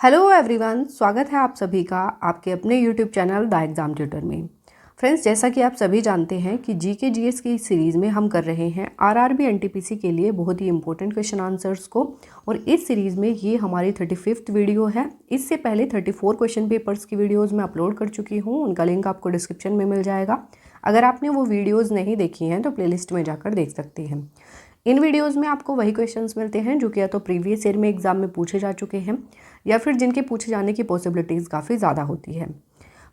Hello everyone, स्वागत है आप सभी का आपके अपने YouTube channel the exam tutor में। फ्रेंड्स, जैसा कि आप सभी जानते हैं कि जीके जीएस की सीरीज़ में हम कर रहे हैं आरआरबी एनटीपीसी के लिए बहुत ही इंपॉर्टेंट क्वेश्चन आंसर्स को। और इस सीरीज़ में ये हमारी 35th वीडियो है। इससे पहले 34 क्वेश्चन पेपर्स की वीडियोज़ मैं अपलोड कर चुकी हूँ, उनका लिंक आपको डिस्क्रिप्शन में मिल जाएगा। अगर आपने वो वीडियोज़ नहीं देखी हैं तो प्लेलिस्ट में जाकर देख सकते हैं। इन वीडियोज़ में आपको वही क्वेश्चंस मिलते हैं जो कि या तो प्रीवियस ईयर में एग्जाम में पूछे जा चुके हैं या फिर जिनके पूछे जाने की पॉसिबिलिटीज़ काफ़ी ज़्यादा होती है।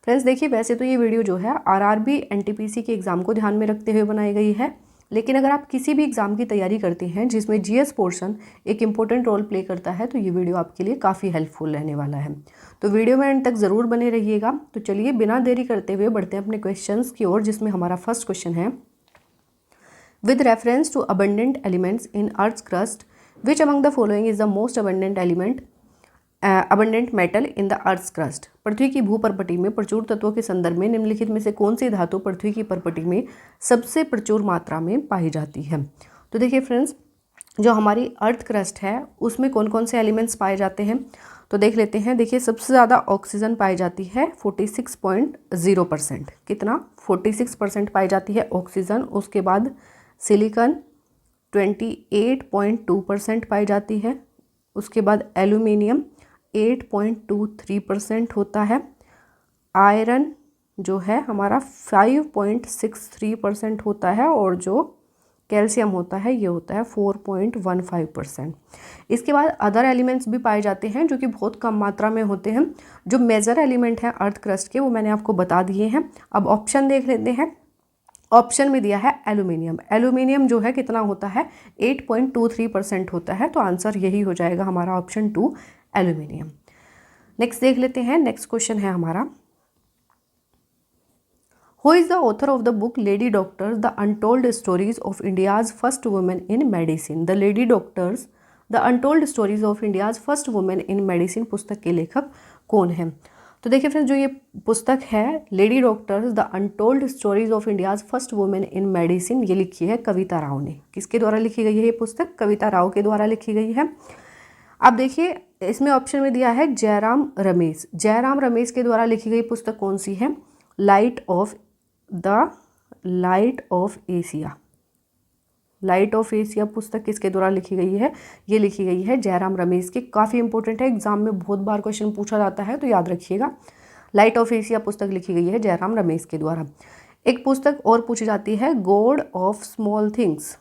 फ्रेंड्स देखिए, वैसे तो ये वीडियो जो है आरआरबी एनटीपीसी के एग्ज़ाम को ध्यान में रखते हुए बनाई गई है, लेकिन अगर आप किसी भी एग्ज़ाम की तैयारी करते हैं जिसमें जीएस पोर्शन एक इंपॉर्टेंट रोल प्ले करता है तो ये वीडियो आपके लिए काफ़ी हेल्पफुल रहने वाला है। तो वीडियो में एंड तक ज़रूर बने रहिएगा। तो चलिए बिना देरी करते हुए बढ़ते हैं अपने क्वेश्चन की ओर, जिसमें हमारा फर्स्ट क्वेश्चन है, with reference to abundant elements in Earth's crust, which among the following is the most abundant metal in the Earth's crust? पृथ्वी की भूपर्पटी में प्रचुर तत्वों के संदर्भ में निम्नलिखित में से कौन सी धातु पृथ्वी की पर्पटी में सबसे प्रचुर मात्रा में पाई जाती है? तो देखिए फ्रेंड्स, जो हमारी अर्थ क्रस्ट है उसमें कौन कौन से एलिमेंट्स पाए जाते हैं तो देख लेते हैं। देखिए, सबसे ज़्यादा ऑक्सीजन पाई जाती है 46.0%। कितना? 46% पाई जाती है ऑक्सीजन। उसके बाद सिलिकॉन 28.2% पाई जाती है। उसके बाद एल्यूमिनियम 8.23% होता है। आयरन जो है हमारा 5.63% होता है और जो कैल्शियम होता है ये होता है 4.15%। इसके बाद अदर एलिमेंट्स भी पाए जाते हैं जो कि बहुत कम मात्रा में होते हैं। जो मेजर एलिमेंट हैं अर्थ क्रस्ट के वो मैंने आपको बता दिए हैं। अब ऑप्शन देख लेते हैं। ऑप्शन में दिया है एल्यूमिनियम। एल्यूमिनियम जो है कितना होता है? 8.23% होता है। तो आंसर यही हो जाएगा हमारा ऑप्शन 2, एल्यूमिनियम। नेक्स्ट देख लेते हैं। नेक्स्ट क्वेश्चन है हमारा, who is the author of the book lady doctors the untold stories of India's first women in medicine? The lady doctors the untold stories of India's first women in medicine पुस्तक के लेखक कौन है? तो देखिए friends, जो ये पुस्तक है lady doctors the untold stories of India's first women in medicine, ये लिखी है कविता राव ने। किसके द्वारा लिखी गई है ये पुस्तक? कविता राव के द्वारा लिखी गई है। अब देखिए, इसमें ऑप्शन में दिया है जयराम रमेश। जयराम रमेश के द्वारा लिखी गई पुस्तक कौन सी है? Light of Asia. Light of Asia पुस्तक किसके द्वारा लिखी गई है? ये लिखी गई है जयराम रमेश की। काफ़ी इंपॉर्टेंट है, एग्जाम में बहुत बार क्वेश्चन पूछा जाता है तो याद रखिएगा। लाइट ऑफ एशिया पुस्तक लिखी गई है जयराम रमेश के द्वारा। एक पुस्तक और पूछी जाती है, God of small things.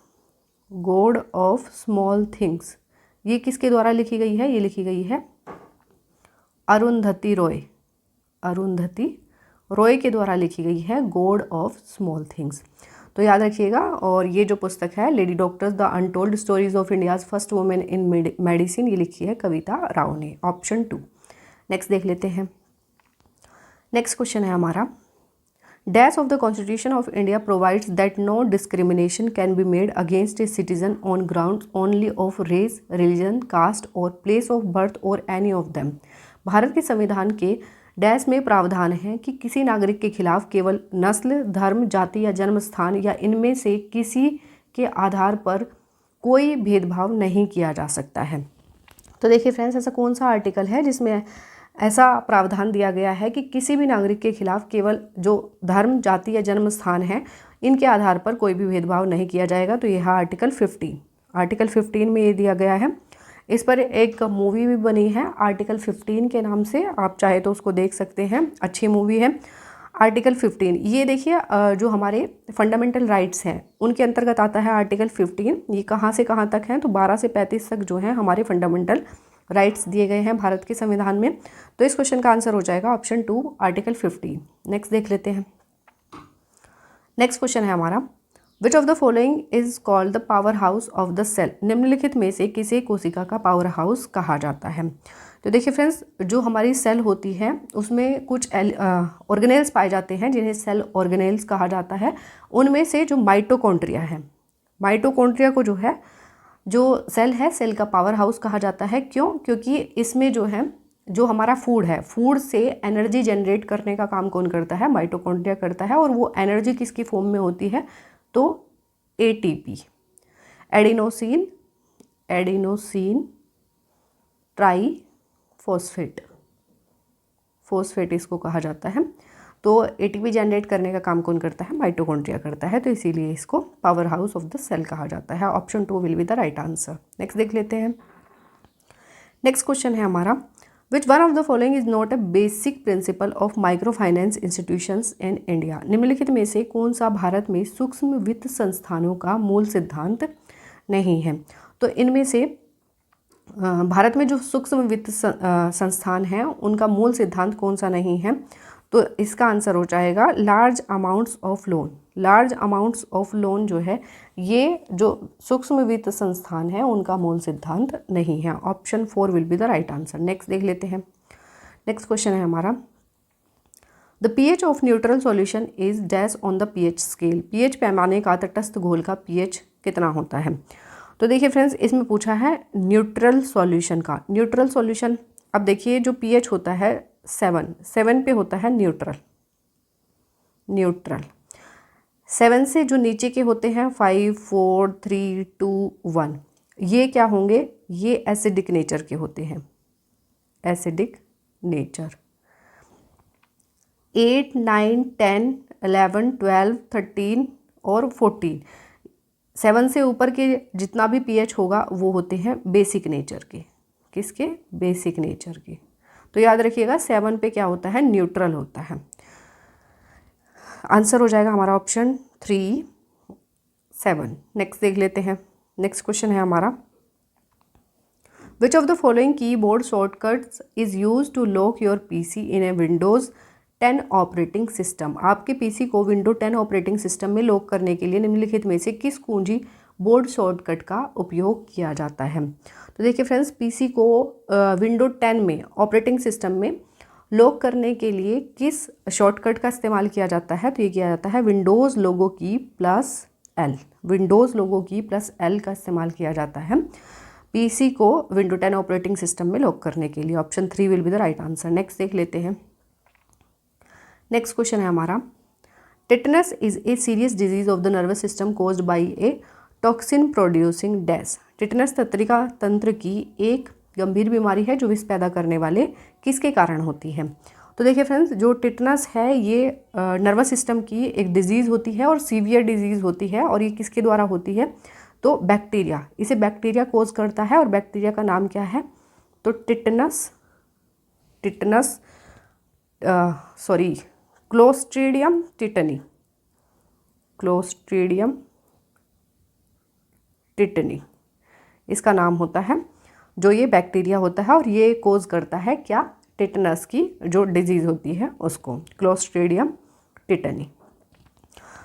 God of small things ये किसके द्वारा लिखी गई है? ये लिखी गई है अरुंधति रॉय। अरुंधति रॉय के द्वारा लिखी गई है गॉड ऑफ स्मॉल थिंग्स। तो याद रखिएगा। और ये जो पुस्तक है lady doctors the untold stories of India's first women in medicine, ये लिखी है कविता राव ने, ऑप्शन 2। नेक्स्ट देख लेते हैं। नेक्स्ट क्वेश्चन है हमारा, dash of the constitution of India provides that no discrimination can be made against a citizen on ground only of race, religion, caste और प्लेस ऑफ बर्थ और एनी ऑफ देम? भारत के संविधान के dash में प्रावधान है कि किसी नागरिक के खिलाफ केवल नस्ल, धर्म, जाति या जन्म स्थान या इनमें से किसी के आधार पर कोई भेदभाव नहीं किया जा सकता है। तो देखिए फ्रेंड्स, ऐसा कौन सा आर्टिकल है जिसमें ऐसा प्रावधान दिया गया है कि किसी भी नागरिक के खिलाफ केवल जो धर्म, जाति या जन्म स्थान है इनके आधार पर कोई भी भेदभाव नहीं किया जाएगा? तो यह आर्टिकल 15। आर्टिकल 15 में ये दिया गया है। इस पर एक मूवी भी बनी है आर्टिकल 15 के नाम से, आप चाहे तो उसको देख सकते हैं, अच्छी मूवी है आर्टिकल 15। ये देखिए, जो हमारे फंडामेंटल राइट्स हैं उनके अंतर्गत आता है आर्टिकल 15। ये कहाँ से कहाँ तक हैं? तो 12 से 35 तक जो है हमारे फंडामेंटल राइट्स दिए गए हैं भारत के संविधान में। तो इस क्वेश्चन का आंसर हो जाएगा ऑप्शन 2, आर्टिकल 15। नेक्स्ट देख लेते हैं। नेक्स्ट क्वेश्चन है हमारा, which of the following is called the power house of the cell? निम्नलिखित में से किसे कोशिका का पावर हाउस कहा जाता है? तो देखिए फ्रेंड्स, जो हमारी सेल होती है उसमें कुछ ऑर्गेनेल्स पाए जाते हैं जिन्हें सेल ऑर्गेनेल्स कहा जाता है। उनमें से जो माइटोकॉन्ड्रिया है, माइटोकॉन्ड्रिया को जो है, जो सेल है, सेल का पावर हाउस कहा जाता है। क्यों? क्योंकि इसमें जो है, जो हमारा फूड है, फूड से एनर्जी जनरेट करने का काम कौन करता है? माइटोकॉन्ड्रिया करता है। और वो एनर्जी किसकी फॉर्म में होती है? तो ATP, adenosine try phosphate, phosphate इसको कहा जाता है। तो एटीपी जनरेट करने का काम कौन करता है? माइटोकॉन्ड्रिया करता है, तो इसीलिए इसको power house of the cell कहा जाता है। Option 2 will be the right answer. Next देख लेते हैं। नेक्स्ट क्वेश्चन है हमारा, which one of the following is not a basic principle of micro finance institutions in India? निम्नलिखित में से कौन सा भारत में सूक्ष्म वित्त संस्थानों का मूल सिद्धांत नहीं है? तो इनमें से भारत में जो सूक्ष्म वित्त संस्थान हैं उनका मूल सिद्धांत कौन सा नहीं है? तो इसका आंसर हो जाएगा large amounts of loan. Large amounts of loan जो है, ये जो सूक्ष्म वित्त संस्थान है उनका मूल सिद्धांत नहीं है। Option 4 will be the right answer. Next देख लेते हैं। नेक्स्ट क्वेश्चन है हमारा, the pH of neutral solution is dash on the pH scale. pH पैमाने का तटस्थ घोल का pH कितना होता है? तो देखिए फ्रेंड्स, इसमें पूछा है न्यूट्रल सॉल्यूशन का। न्यूट्रल सॉल्यूशन, अब देखिए जो pH होता है 7 पे होता है न्यूट्रल। 7 से जो नीचे के होते हैं 5, 4, 3, 2, 1, ये क्या होंगे? ये एसिडिक नेचर के होते हैं, एसिडिक नेचर। 8, 9, 10, 11, 12, 13 और 14, 7 से ऊपर के जितना भी pH होगा वो होते हैं बेसिक नेचर के। किसके? बेसिक नेचर के। तो याद रखिएगा 7 पे क्या होता है? न्यूट्रल होता है। आंसर हो जाएगा हमारा ऑप्शन 3, 7। नेक्स्ट देख लेते हैं। नेक्स्ट क्वेश्चन है हमारा, which of the following keyboard shortcuts is use to lock your PC in a Windows 10 operating system? आपके पीसी को विंडो 10 ऑपरेटिंग सिस्टम में लॉक करने के लिए निम्नलिखित में से किस कुंजी बोर्ड शॉर्टकट का उपयोग किया जाता है? तो देखिए फ्रेंड्स, पीसी को विंडो 10 में ऑपरेटिंग सिस्टम में लॉक करने के लिए किस शॉर्टकट का इस्तेमाल किया जाता है? तो ये किया जाता है विंडोज़ लोगो की प्लस एल। विंडोज़ लोगो की प्लस एल का इस्तेमाल किया जाता है पीसी को विंडो 10 ऑपरेटिंग सिस्टम में लॉक करने के लिए। Option 3 will be the right answer. Next देख लेते हैं। नेक्स्ट क्वेश्चन है हमारा, tetanus is a serious disease of the nervous system caused by A toxin producing dash. Tetanus तंत्रिका तंत्र की एक गंभीर बीमारी है जो विष पैदा करने वाले किसके कारण होती है? तो देखिए फ्रेंड्स, जो टिटनस है ये नर्वस सिस्टम की एक डिजीज़ होती है और सीवियर डिजीज़ होती है, और ये किसके द्वारा होती है? तो बैक्टीरिया, इसे बैक्टीरिया कोज करता है, और बैक्टीरिया का नाम क्या है? तो क्लोस्ट्रीडियम टिटनी। क्लोस्ट्रीडियम टिटनी इसका नाम होता है, जो ये बैक्टीरिया होता है, और ये कोज करता है क्या? टिटनस की जो डिजीज़ होती है उसको, क्लोस्ट्रीडियम टिटनी।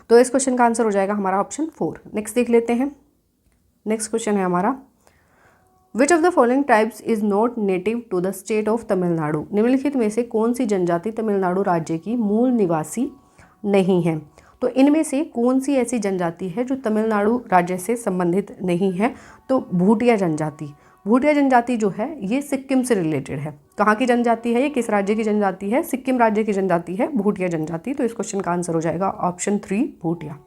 तो इस क्वेश्चन का आंसर हो जाएगा हमारा ऑप्शन 4। नेक्स्ट देख लेते हैं। नेक्स्ट क्वेश्चन है हमारा, which of the following tribes is not native to the state of Tamil Nadu? निम्नलिखित में से कौन सी जनजाति तमिलनाडु राज्य की मूल निवासी नहीं है? तो इनमें से कौन सी ऐसी जनजाति है जो तमिलनाडु राज्य से संबंधित नहीं है? तो भूटिया जनजाति। भूटिया जनजाति जो है ये सिक्किम से रिलेटेड है। कहाँ की जनजाति है ये? किस राज्य की जनजाति है? सिक्किम राज्य की जनजाति है भूटिया जनजाति। तो इस क्वेश्चन का आंसर हो जाएगा ऑप्शन 3 भूटिया।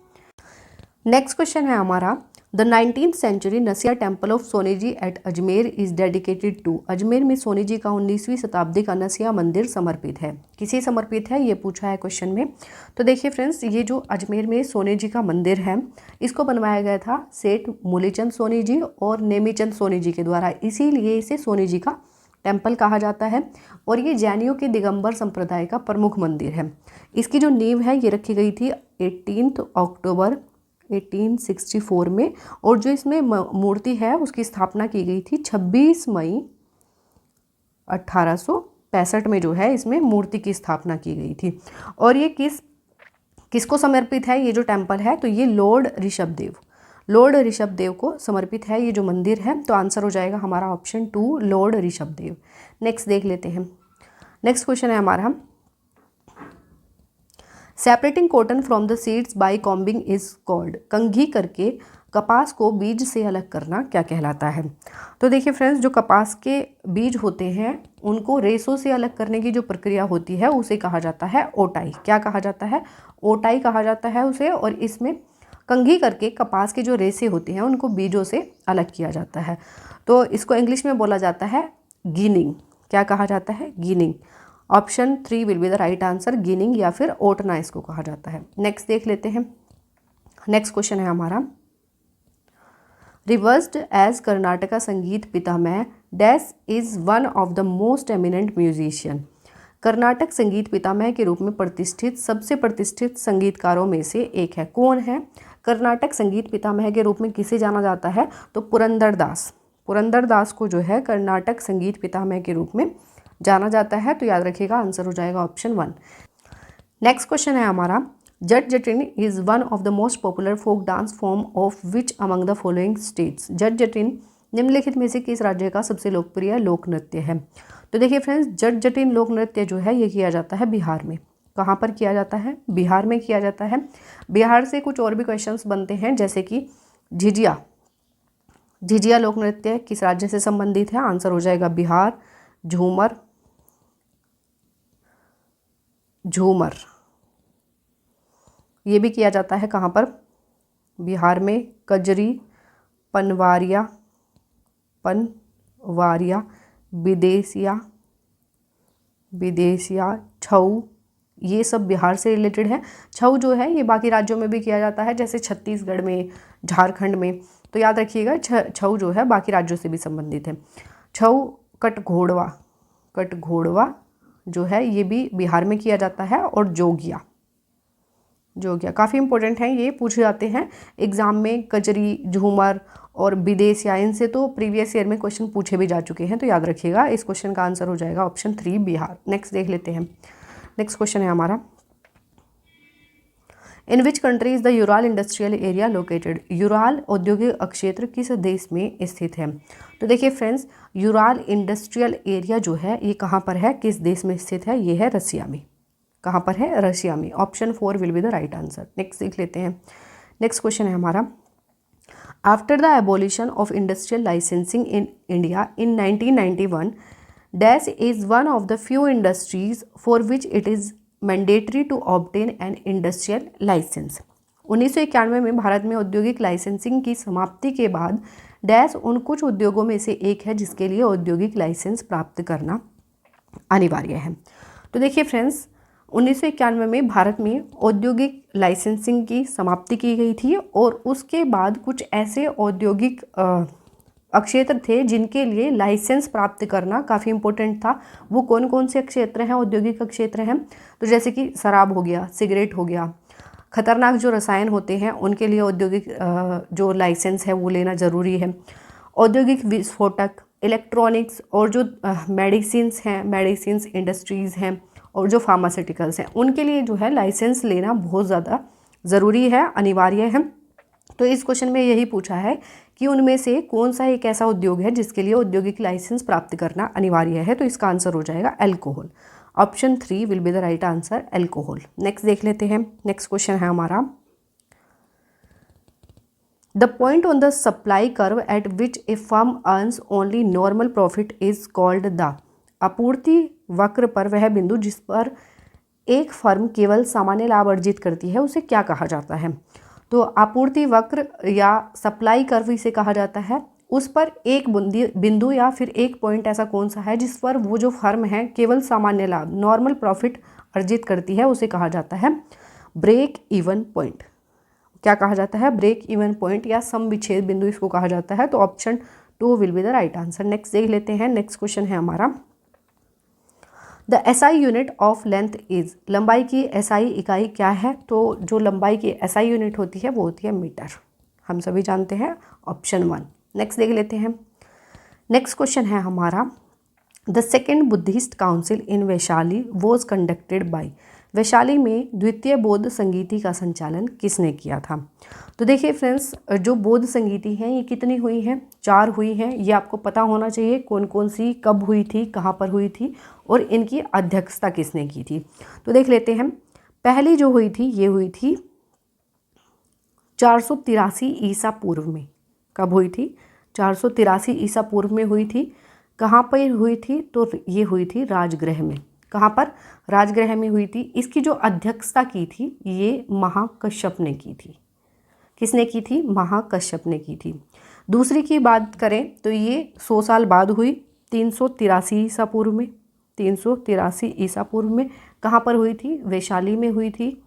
नेक्स्ट क्वेश्चन है हमारा, the 19th century Nasiyan temple of Soniji at Ajmer is dedicated to. Ajmer में सोनी जी का 19वीं शताब्दी का नसिया मंदिर समर्पित है। किसे समर्पित है ये पूछा है क्वेश्चन में। तो देखिए फ्रेंड्स, ये जो अजमेर में सोनी जी का मंदिर है इसको बनवाया गया था सेठ मूलीचंद सोनी जी और नेमीचंद सोनी जी के द्वारा, इसीलिए इसे सोनी जी का टेम्पल कहा जाता है। और ये जैनियों के दिगंबर संप्रदाय का प्रमुख मंदिर है। इसकी जो नींव है ये रखी गई थी 18 अक्टूबर 1864 में, और जो इसमें मूर्ति है उसकी स्थापना की गई थी 26 मई 1865 में, जो है इसमें मूर्ति की स्थापना की गई थी। और ये किसको समर्पित है ये जो टेम्पल है? तो ये लॉर्ड ऋषभदेव को समर्पित है ये जो मंदिर है। तो आंसर हो जाएगा हमारा ऑप्शन 2 लॉर्ड ऋषभदेव। नेक्स्ट देख लेते हैं। नेक्स्ट क्वेश्चन है हमारा, separating cotton from the seeds by combing is called. कंघी करके कपास को बीज से अलग करना क्या कहलाता है? तो देखिए फ्रेंड्स, जो कपास के बीज होते हैं उनको रेशों से अलग करने की जो प्रक्रिया होती है उसे कहा जाता है ओटाई। क्या कहा जाता है? ओटाई कहा जाता है उसे। और इसमें कंघी करके कपास के जो रेशे होते हैं उनको बीजों से अलग किया जाता है। तो इसको इंग्लिश में बोला जाता है गिनिंग। क्या कहा जाता है? Ginning. Option 3 will be the right answer, ginning या फिर ओटना इसको कहा जाता है। नेक्स्ट देख लेते हैं। नेक्स्ट क्वेश्चन है हमारा, reversed as Karnataka Sangeet Pitamah dash is one of the most eminent musician. Karnataka Sangeet Pitamah के रूप में प्रतिष्ठित सबसे प्रतिष्ठित संगीतकारों में से एक है। कौन है? कर्नाटक संगीत पितामह के रूप में किसे जाना जाता है? तो पुरंदरदास। पुरंदरदास को जो है कर्नाटक संगीत पितामह के रूप में जाना जाता है। तो याद रखिएगा, आंसर हो जाएगा ऑप्शन 1। नेक्स्ट क्वेश्चन है हमारा, Jat Jatin is one of the most popular folk dance form of which among the following states. Jat Jatin निम्नलिखित में से किस राज्य का सबसे लोकप्रिय लोक नृत्य है? तो देखिए फ्रेंड्स, जट जटिन लोक नृत्य जो है ये किया जाता है बिहार में। कहाँ पर किया जाता है? बिहार में किया जाता है। बिहार से कुछ और भी क्वेश्चंस बनते हैं, जैसे कि झिझिया। झिझिया लोक नृत्य किस राज्य से संबंधित है? आंसर हो जाएगा बिहार। झूमर, झूमर ये भी किया जाता है कहाँ पर? बिहार में। कजरी, पनवारिया, पनवारिया, विदेशिया, विदेशिया, छऊ, ये सब बिहार से रिलेटेड है। छऊ जो है ये बाकी राज्यों में भी किया जाता है, जैसे छत्तीसगढ़ में, झारखंड में। तो याद रखिएगा, छऊ जो है बाकी राज्यों से भी संबंधित है। छऊ, कटघोड़वा, कटघोड़वा जो है ये भी बिहार में किया जाता है। और जोगिया, जोगिया काफ़ी इंपॉर्टेंट है, ये पूछे जाते हैं एग्जाम में। कजरी, झूमर और विदेशिया, इनसे तो प्रीवियस ईयर में क्वेश्चन पूछे भी जा चुके हैं। तो याद रखिएगा, इस क्वेश्चन का आंसर हो जाएगा ऑप्शन 3 बिहार। नेक्स्ट देख लेते हैं। नेक्स्ट क्वेश्चन है हमारा, in which country is the Ural industrial area located. Ural औद्योगिक क्षेत्र किस देश में स्थित है? तो देखिए फ्रेंड्स, यूराल इंडस्ट्रियल एरिया जो है ये कहाँ पर है, किस देश में स्थित है? ये है रसिया में। कहाँ पर है? रशिया में। Option 4 will be the right answer. Next देख लेते हैं। नेक्स्ट क्वेश्चन है हमारा, after the abolition of industrial licensing in India in 1991 dash is one of the few industries for which it is mandatory to obtain an industrial licence. 1991 में भारत में औद्योगिक licensing की समाप्ति के बाद डैश उन कुछ उद्योगों में से एक है जिसके लिए औद्योगिक लाइसेंस प्राप्त करना अनिवार्य है। तो देखिए फ्रेंड्स, 1991 में भारत में औद्योगिक लाइसेंसिंग की समाप्ति की गई थी और उसके बाद कुछ ऐसे औद्योगिक क्षेत्र थे जिनके लिए लाइसेंस प्राप्त करना काफ़ी इम्पोर्टेंट था। वो कौन कौन से क्षेत्र हैं, औद्योगिक क्षेत्र हैं? तो जैसे कि शराब हो गया, सिगरेट हो गया, खतरनाक जो रसायन होते हैं उनके लिए औद्योगिक जो लाइसेंस है वो लेना ज़रूरी है। औद्योगिक विस्फोटक, इलेक्ट्रॉनिक्स और जो मेडिसिन्स हैं, मेडिसिन्स इंडस्ट्रीज़ हैं और जो फार्मास्यूटिकल्स हैं, उनके लिए जो है लाइसेंस लेना बहुत ज़्यादा ज़रूरी है, अनिवार्य है। तो इस क्वेश्चन में यही पूछा है कि उनमें से कौन सा एक ऐसा उद्योग है जिसके लिए औद्योगिक लाइसेंस प्राप्त करना अनिवार्य है। तो इसका आंसर हो जाएगा alcohol. Option 3 will be the right answer, alcohol. Next देख लेते हैं। नेक्स्ट क्वेश्चन है हमारा, the point on the supply curve at which A firm earns only normal profit is called the. आपूर्ति वक्र पर वह बिंदु जिस पर एक फर्म केवल सामान्य लाभ अर्जित करती है उसे क्या कहा जाता है? तो आपूर्ति वक्र या सप्लाई कर्व इसे कहा जाता है। उस पर एक बिंदु या फिर एक पॉइंट ऐसा कौन सा है जिस पर वो जो फर्म है केवल सामान्य लाभ, नॉर्मल प्रॉफिट अर्जित करती है, उसे कहा जाता है ब्रेक इवन पॉइंट। क्या कहा जाता है? ब्रेक इवन पॉइंट या सम विच्छेद बिंदु इसको कहा जाता है। तो option 2 will be the right answer. Next देख लेते हैं। नेक्स्ट क्वेश्चन है हमारा, the SI unit of length is. लंबाई की एसआई इकाई क्या है? तो जो लंबाई की एसआई यूनिट होती है वो होती है मीटर, हम सभी जानते हैं, ऑप्शन 1। नेक्स्ट देख लेते हैं। नेक्स्ट क्वेश्चन है हमारा, the second Buddhist council in Vaishali was conducted by. Vaishali में द्वितीय बौद्ध संगीति का संचालन किसने किया था? तो देखिए फ्रेंड्स, जो बौद्ध संगीति हैं ये कितनी हुई हैं? 4 हुई हैं। ये आपको पता होना चाहिए कौन कौन सी, कब हुई थी, कहाँ पर हुई थी और इनकी अध्यक्षता किसने की थी। तो देख लेते हैं। पहली जो हुई थी ये हुई थी 483 ईसा पूर्व में। कब हुई थी? 483 ईसा पूर्व में हुई थी। कहाँ पर हुई थी? तो ये हुई थी राजगृह में। कहाँ पर? राजगृह में हुई थी। इसकी जो अध्यक्षता की थी ये महाकश्यप ने की थी। किसने की थी? महाकश्यप ने की थी। दूसरी की बात करें तो ये 100 साल बाद हुई, 383 ईसा पूर्व में, 383 ईसा पूर्व में। कहाँ पर हुई थी? वैशाली में हुई थी,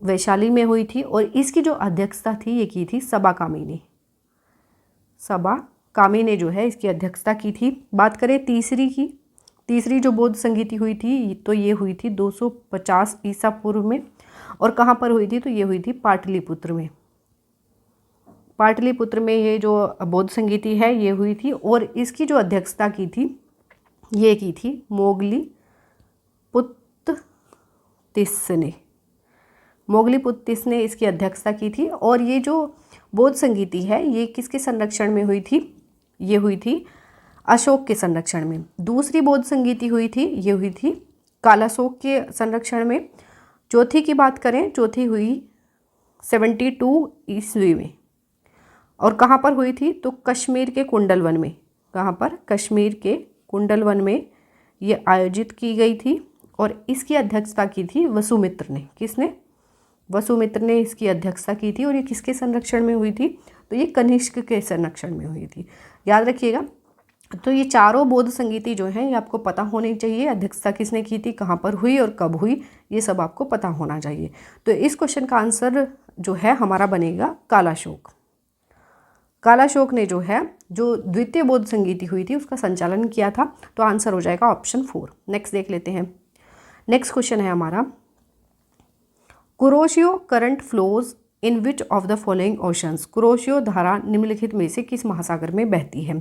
वैशाली में हुई थी। और इसकी जो अध्यक्षता थी ये की थी सबा कामी ने, सबा कामी ने जो है इसकी अध्यक्षता की थी। बात करें तीसरी की, तीसरी जो बौद्ध संगीति हुई थी तो ये हुई थी 250 ईसा पूर्व में। और कहाँ पर हुई थी? तो ये हुई थी पाटलिपुत्र में, पाटलिपुत्र में ये जो बौद्ध संगीति है ये हुई थी। और इसकी जो अध्यक्षता की थी ये की थी मोगलीपुत्तिस ने, मोगलीपुत्तिस ने इसकी अध्यक्षता की थी। और ये जो बौद्ध संगीति है ये किसके संरक्षण में हुई थी? ये हुई थी अशोक के संरक्षण में। दूसरी बौद्ध संगीति हुई थी ये हुई थी कालाशोक के संरक्षण में। चौथी की बात करें, चौथी हुई 72 ईस्वी में। और कहाँ पर हुई थी? तो कश्मीर के कुंडलवन में। कहाँ पर? कश्मीर के कुंडलवन में ये आयोजित की गई थी। और इसकी अध्यक्षता की थी वसुमित्र ने। किसने? वसुमित्र ने इसकी अध्यक्षता की थी। और ये किसके संरक्षण में हुई थी? तो ये कनिष्क के संरक्षण में हुई थी, याद रखिएगा। तो ये चारों बौद्ध संगीति जो हैं ये आपको पता होनी चाहिए। अध्यक्षता किसने की थी, कहाँ पर हुई और कब हुई, ये सब आपको पता होना चाहिए। तो इस क्वेश्चन का आंसर जो है हमारा बनेगा कालाशोक। कालाशोक ने जो है जो द्वितीय बौद्ध संगीति हुई थी उसका संचालन किया था। तो आंसर हो जाएगा ऑप्शन 4। नेक्स्ट देख लेते हैं। नेक्स्ट क्वेश्चन है हमारा, Kuroshio current flows in which of the following oceans. Kuroshio धारा निम्नलिखित में से किस महासागर में बहती है?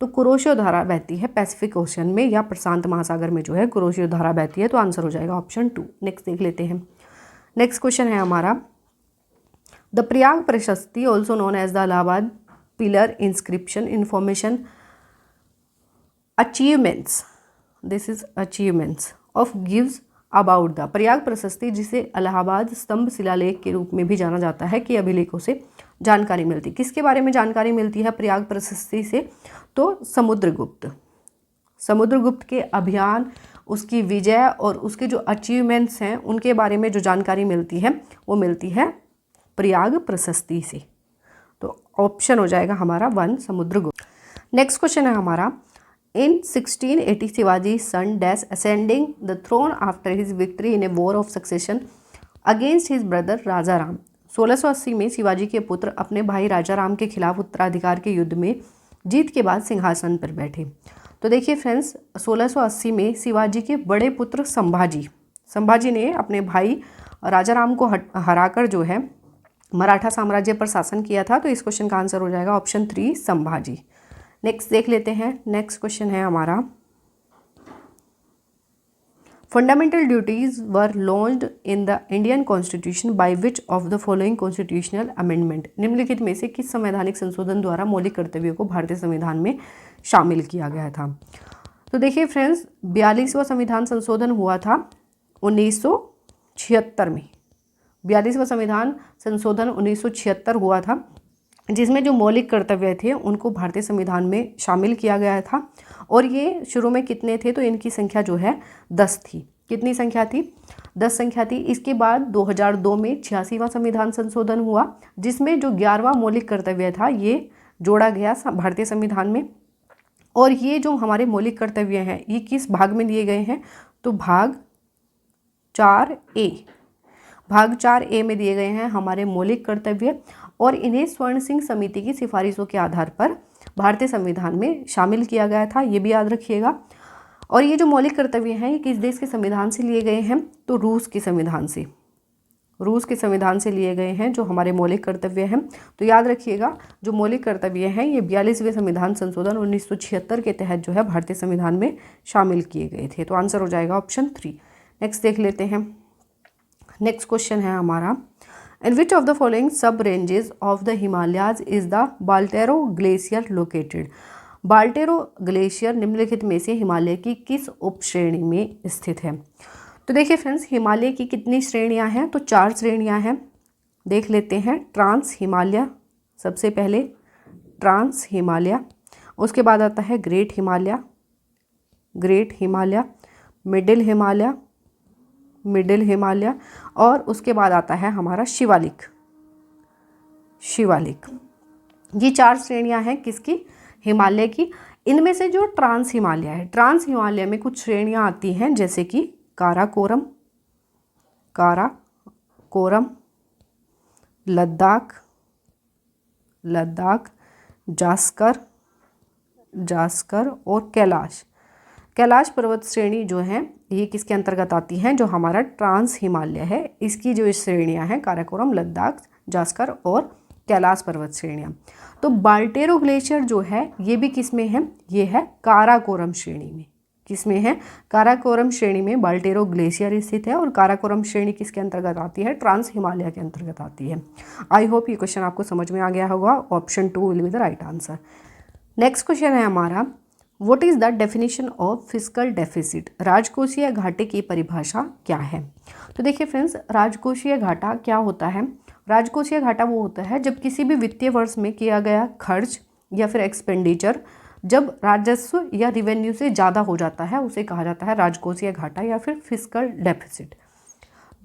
तो कुरोशियो धारा बहती है पैसिफिक ओशन में या प्रशांत महासागर में जो है कुरोशियो धारा बहती है। तो आंसर हो जाएगा ऑप्शन 2। नेक्स्ट देख लेते हैं। नेक्स्ट क्वेश्चन है हमारा, the Prayag Prashasti also known as the Allahabad pillar inscription information achievements, this is achievements of gives about the. Prayag Prashasti जिसे इलाहाबाद स्तंभ शिलालेख के रूप में भी जाना जाता है कि अभिलेखों से जानकारी मिलती। किसके बारे में जानकारी मिलती है प्रयाग प्रशस्ति से? तो समुद्रगुप्त, समुद्रगुप्त के अभियान, उसकी विजय और उसके जो अचीवमेंट्स हैं उनके बारे में जो जानकारी मिलती है वो मिलती है प्रयाग प्रशस्ति से। तो ऑप्शन हो जाएगा हमारा 1 समुद्रगुप्त। नेक्स्ट क्वेश्चन है हमारा, in 1680 Shivaji son dash ascending the throne after his victory in a war of succession against his brother Raja Ram. 1680 में शिवाजी के पुत्र अपने भाई राजा राम के खिलाफ उत्तराधिकार के युद्ध में जीत के बाद सिंहासन पर बैठे। तो देखिए फ्रेंड्स, 1680 में शिवाजी के बड़े पुत्र संभाजी ने अपने भाई राजा राम को हराकर जो है मराठा साम्राज्य पर शासन किया था। तो इस क्वेश्चन का आंसर हो जाएगा ऑप्शन 3 संभाजी। नेक्स्ट देख लेते हैं। नेक्स्ट क्वेश्चन है हमारा, fundamental duties were launched in the Indian constitution by which of the following constitutional amendment. निम्नलिखित में से किस संवैधानिक संशोधन द्वारा मौलिक कर्तव्यों को भारतीय संविधान में शामिल किया गया था? तो देखिए फ्रेंड्स, 42वां संविधान संशोधन हुआ था 1976 में। 42वां संविधान संशोधन 1976 हुआ था, जिसमें जो मौलिक कर्तव्य थे उनको भारतीय संविधान में शामिल किया गया था। और ये शुरू में कितने थे? तो इनकी संख्या जो है 10 थी। कितनी संख्या थी? 10 संख्या थी। इसके बाद 2002 में 86वां संविधान संशोधन हुआ, जिसमें जो 11वां मौलिक कर्तव्य था ये जोड़ा गया भारतीय संविधान में। और ये जो हमारे मौलिक कर्तव्य हैं ये किस भाग में दिए गए हैं? तो भाग 4A, भाग 4A में दिए गए हैं हमारे मौलिक कर्तव्य। और इन्हें स्वर्ण सिंह समिति की सिफारिशों के आधार पर भारतीय संविधान में शामिल किया गया था, ये भी याद रखिएगा। और ये जो मौलिक कर्तव्य हैं ये किस देश के संविधान से लिए गए हैं? तो रूस के संविधान से, रूस के संविधान से लिए गए हैं जो हमारे मौलिक कर्तव्य हैं। तो याद रखिएगा, जो मौलिक कर्तव्य हैं ये 42वें संविधान संशोधन 1976 के तहत जो है भारतीय संविधान में शामिल किए गए थे। तो आंसर हो जाएगा ऑप्शन 3। नेक्स्ट देख लेते हैं। नेक्स्ट क्वेश्चन है हमारा, in which of the following sub ranges of the Himalayas is the Baltoro glacier located. Baltoro glacier निम्नलिखित में से हिमालय की किस उपश्रेणी में स्थित है? तो देखिए फ्रेंड्स, हिमालय की कितनी श्रेणियां हैं? तो 4 श्रेणियां हैं, देख लेते हैं। ट्रांस हिमालय, सबसे पहले ट्रांस हिमालय, उसके बाद आता है great Himalaya, great Himalaya, middle Himalaya, middle Himalaya, और उसके बाद आता है हमारा शिवालिक, शिवालिक। ये 4 श्रेणियां हैं किसकी? हिमालय की। इनमें से जो ट्रांस हिमालय है, ट्रांस हिमालय में कुछ श्रेणियाँ आती हैं जैसे कि काराकोरम, लद्दाख, जास्कर और कैलाश पर्वत श्रेणी जो है ये किसके अंतर्गत आती हैं, जो हमारा ट्रांस हिमालय है इसकी जो श्रेणियां हैं काराकोरम, लद्दाख, जास्कर और कैलाश पर्वत श्रेणियां। तो बाल्टेरो ग्लेशियर जो है ये भी किस में है, ये है काराकोरम श्रेणी में। किसमें है, काराकोरम श्रेणी में बाल्टेरो ग्लेशियर स्थित है और काराकोरम श्रेणी किसके अंतर्गत आती है, ट्रांस हिमालय के अंतर्गत आती है। आई होप ये क्वेश्चन आपको समझ में आ गया होगा। Option 2 will be the right answer. Next question है हमारा, what is the definition of fiscal deficit, राजकोषीय घाटे की परिभाषा क्या है। तो देखिए फ्रेंड्स, राजकोषीय घाटा क्या होता है, राजकोषीय घाटा वो होता है जब किसी भी वित्तीय वर्ष में किया गया खर्च या फिर एक्सपेंडिचर जब राजस्व या रिवेन्यू से ज़्यादा हो जाता है उसे कहा जाता है राजकोषीय घाटा या फिर फिस्कल डेफिसिट।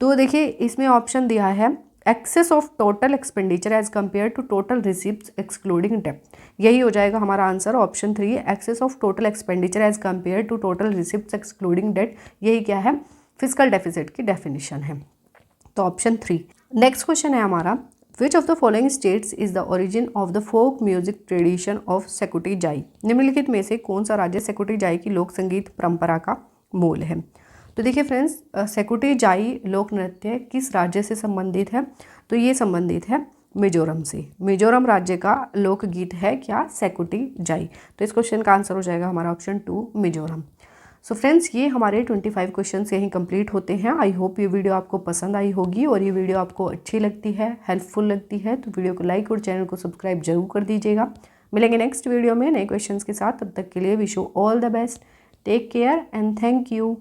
तो देखिए इसमें ऑप्शन दिया है excess of total expenditure as compare to total receipts excluding debt. यही हो जाएगा हमारा answer, option 3 excess of total expenditure as compare to total receipts excluding debt. यही क्या है, फिस्कल डेफिसिट की डेफिनेशन है, तो ऑप्शन 3। नेक्स्ट क्वेश्चन है हमारा, which of the following states is the origin of the folk music tradition of Sekuti Jai. निम्नलिखित में से कौन सा राज्य सेकुटी जाई की लोक संगीत परंपरा का मूल है। तो देखिए फ्रेंड्स, सेकुटी जाई लोक नृत्य किस राज्य से संबंधित है, तो ये संबंधित है मिजोरम से। मिजोरम राज्य का लोकगीत है क्या, सेकुटी जाई। तो इस क्वेश्चन का आंसर हो जाएगा हमारा ऑप्शन 2 मिजोरम। सो फ्रेंड्स, ये हमारे 25 क्वेश्चंस यहीं कंप्लीट होते हैं। आई होप ये वीडियो आपको पसंद आई होगी और ये वीडियो आपको अच्छी लगती है, हेल्पफुल लगती है तो वीडियो को लाइक और चैनल को सब्सक्राइब जरूर कर दीजिएगा। मिलेंगे नेक्स्ट वीडियो में नए क्वेश्चंस के साथ, तब तक के लिए wish you all the best, take care and thank you.